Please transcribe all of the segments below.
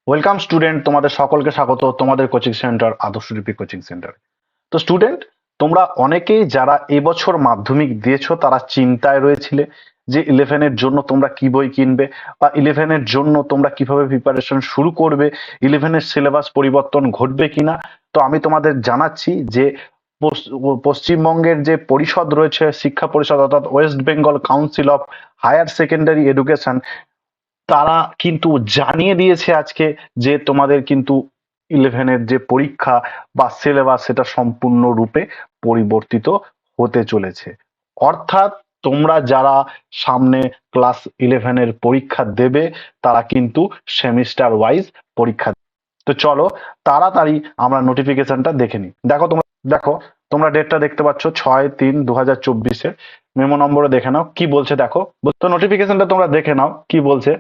Welcome student, তোমাদের সকলকে স্বাগত তোমাদের coaching centre Adarshalipi coaching centre. তো স্টুডেন্ট, তোমরা অনেকেই যারা এবছর মাধ্যমিক দিয়েছো তারা চিন্তায় রয়েছিলে যে ইলেভেনের জন্য তোমরা কি বই কিনবে বা ইলেভেনের জন্য তোমরা কিভাবে প্রিপারেশন শুরু করবে, ইলেভেনের সিলেবাস পরিবর্তন ঘটবে কিনা। তো আমি তোমাদের জানাচ্ছি যে পশ্চিমবঙ্গের যে পরিষদ রয়েছে, শিক্ষা পরিষদ অর্থাৎ West Bengal Council of Higher Secondary Education, তারা কিন্তু জানিয়ে দিয়েছে আজকে যে তোমাদের কিন্তু ইলেভেনের যে পরীক্ষা বা সিলেবাস সেটা সম্পূর্ণরূপে পরিবর্তিত হতে চলেছে। অর্থাৎ তোমরা যারা সামনে ক্লাস ইলেভেনের পরীক্ষা দেবে তারা কিন্তু সেমিস্টার ওয়াইজ পরীক্ষা। তো চলো তাড়াতাড়ি আমরা নোটিফিকেশনটা দেখে নিই। তোমরা ডেটটা দেখতে পাচ্ছ 6-3-2024-এর মেমো নম্বরে দেখে নাও কি বলছে। দেখো তো নোটিফিকেশনটা তোমরা দেখে নাও কি বলছে।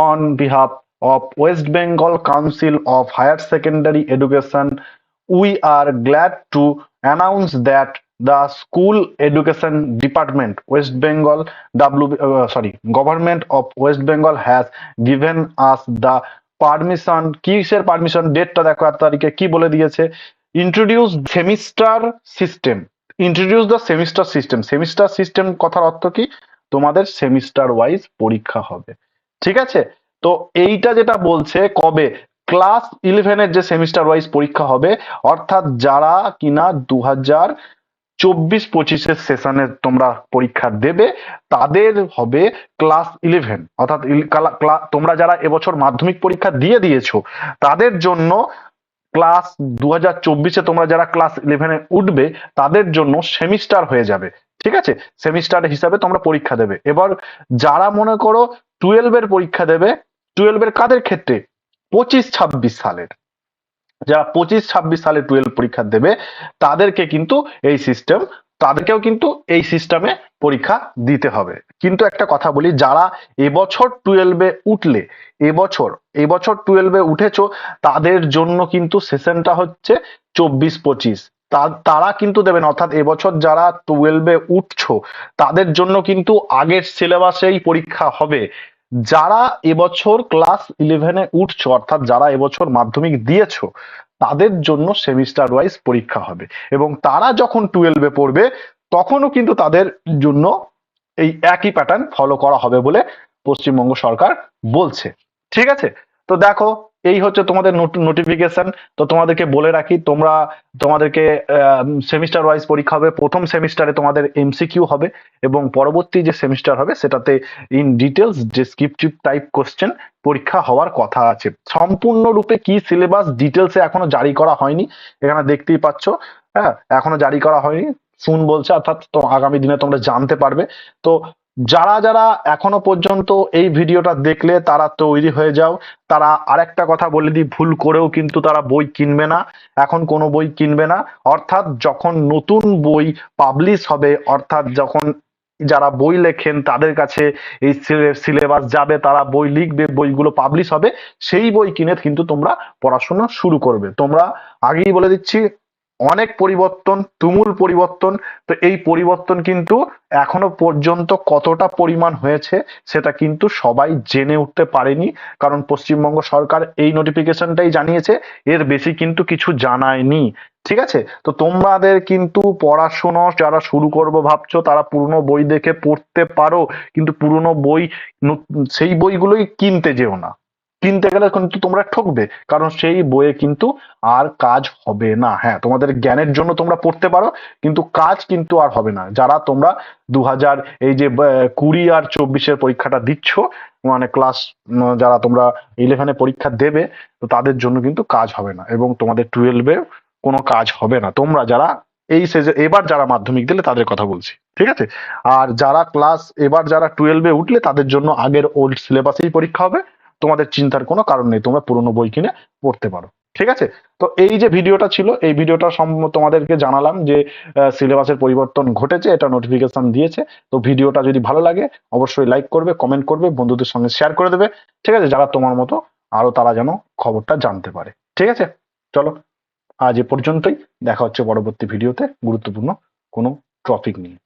On behalf of West Bengal Council of Higher Secondary Education, we are glad to announce that the school education department west bengal government of west bengal has given us the permission. কিসের পারমিশন? ডেটটা দেখো, 8 তারিখে কি বলে দিয়েছে। Introduce semester system. Introduce the semester system. Semester system কথার অর্থ কি? তোমাদের সেমিস্টার ওয়াইজ পরীক্ষা হবে। ঠিক আছে, তো এইটা যেটা বলছে কবে ক্লাস ইলেভেনের যে সেমিস্টার ওয়াইজ পরীক্ষা হবে, অর্থাৎ যারা কিনা 2024-25-এর সেশনে তোমরা পরীক্ষা দেবে তাদের হবে ক্লাস ইলেভেন। অর্থাৎ তোমরা যারা এবছর মাধ্যমিক পরীক্ষা দিয়ে দিয়েছো তাদের জন্য ক্লাস 2024-এ তোমরা যারা ক্লাস ইলেভেনে উঠবে তাদের জন্য সেমিস্টার হয়ে যাবে। ঠিক আছে, সেমিস্টার হিসাবে তোমরা পরীক্ষা দেবে। এবার যারা মনে করো 12-এর পরীক্ষা দেবে, 12-এর কাদের ক্ষেত্রে? 25-26 সালের যারা 25-26 সালে 12 পরীক্ষা দেবে তাদেরকে কিন্তু এই সিস্টেম, তাদেরকেও কিন্তু এই সিস্টেমে পরীক্ষা দিতে হবে। কিন্তু একটা কথা বলি, যারা এবছর 12-এ উঠলে, এবছর 12-এ উঠেছো তাদের জন্য কিন্তু সেশনটা হচ্ছে 24-25। তারা কিন্তু দেবেন, অর্থাৎ এবছর যারা 12-এ উঠছো তাদের জন্য কিন্তু আগের সিলেবাসেই পরীক্ষা হবে। যারা এবছর ক্লাস ইলেভেনে উঠছো অর্থাৎ যারা এবছর মাধ্যমিক দিয়েছো তাদের জন্য সেমিস্টার ওয়াইজ পরীক্ষা হবে, এবং তারা যখন 12-এ পড়বে তখনও কিন্তু তাদের জন্য এই একই প্যাটার্ন ফলো করা হবে বলে পশ্চিমবঙ্গ সরকার বলছে। ঠিক আছে, তো দেখো এই হচ্ছে তোমাদের নোটিফিকেশন। তো তোমাদেরকে বলে রাখি, তোমাদেরকে সেমিস্টার ওয়াইজ পরীক্ষা হবে। প্রথম সেমিস্টারে তোমাদের এমসিকিউ হবে এবং পরবর্তী যে সেমিস্টার হবে সেটাতে in details descriptive type question পরীক্ষা হওয়ার কথা আছে। সম্পূর্ণরূপে কি সিলেবাস ডিটেলসে এখনো জারি করা হয়নি, এখানে দেখতেই পাচ্ছ। হ্যাঁ, এখনো জারি করা হয়নি, শুন বলছে, অর্থাৎ তো আগামী দিনে তোমরা জানতে পারবে। তো যারা যারা এখনো পর্যন্ত এই ভিডিওটা দেখলে তারা তৈরি হয়ে যাও। তারা আরেকটা কথা বলে দিই, ভুল করেও কিন্তু তারা বই কিনবে না, এখন কোনো বই কিনবে না। অর্থাৎ যখন নতুন বই পাবলিশ হবে, অর্থাৎ যখন যারা বই লেখেন তাদের কাছে এই সিলেবাস যাবে, তারা বই লিখবে, বইগুলো পাবলিশ হবে, সেই বই কিনে কিন্তু তোমরা পড়াশোনা শুরু করবে। তোমরা আগেই বলে দিচ্ছি, অনেক পরিবর্তন, তুমুল পরিবর্তন। তো এই পরিবর্তন কিন্তু এখনো পর্যন্ত কতটা পরিমাণ হয়েছে সেটা কিন্তু সবাই জেনে উঠতে পারেনি, কারণ পশ্চিমবঙ্গ সরকার এই নোটিফিকেশনটাই জানিয়েছে, এর বেশি কিন্তু কিছু জানায়নি। ঠিক আছে, তো তোমাদের কিন্তু পড়াশোনা যারা শুরু করবো ভাবছো তারা পুরনো বই দেখে পড়তে পারো, কিন্তু পুরনো বই সেই বইগুলোই কিনতে যেও না। কিনতে গেলে কিন্তু তোমরা ঠকবে, কারণ সেই বইয়ে কিন্তু আর কাজ হবে না। হ্যাঁ, তোমাদের জ্ঞানের জন্য তোমরা পড়তে পারো, কিন্তু কাজ কিন্তু আর হবে না। যারা তোমরা 2020 আর 24-এর পরীক্ষাটা দিচ্ছ, মানে ক্লাস যারা তোমরা ইলেভেনে পরীক্ষা দেবে, তো তাদের জন্য কিন্তু কাজ হবে না, এবং তোমাদের 12-এ কোনো কাজ হবে না। তোমরা যারা এবার যারা মাধ্যমিক দিলে তাদের কথা বলছি। ঠিক আছে, আর যারা এবার যারা 12-এ উঠলে তাদের জন্য আগের ওল্ড সিলেবাসেই পরীক্ষা হবে। তোমাদের চিন্তার কোনো কারণ নেই, তোমরা পুরোনো বই কিনে পড়তে পারো। ঠিক আছে, তো এই যে ভিডিওটা ছিল, এই ভিডিওটা তোমাদেরকে জানালাম যে সিলেবাসের পরিবর্তন ঘটেছে, এটা নোটিফিকেশন দিয়েছে। তো ভিডিওটা যদি ভালো লাগে অবশ্যই লাইক করবে, কমেন্ট করবে, বন্ধুদের সঙ্গে শেয়ার করে দেবে। ঠিক আছে, যারা তোমার মতো আরো তারা যেন খবরটা জানতে পারে। ঠিক আছে, চলো আজ এ পর্যন্তই। দেখা হচ্ছে পরবর্তী ভিডিওতে গুরুত্বপূর্ণ কোনো টপিক নিয়ে।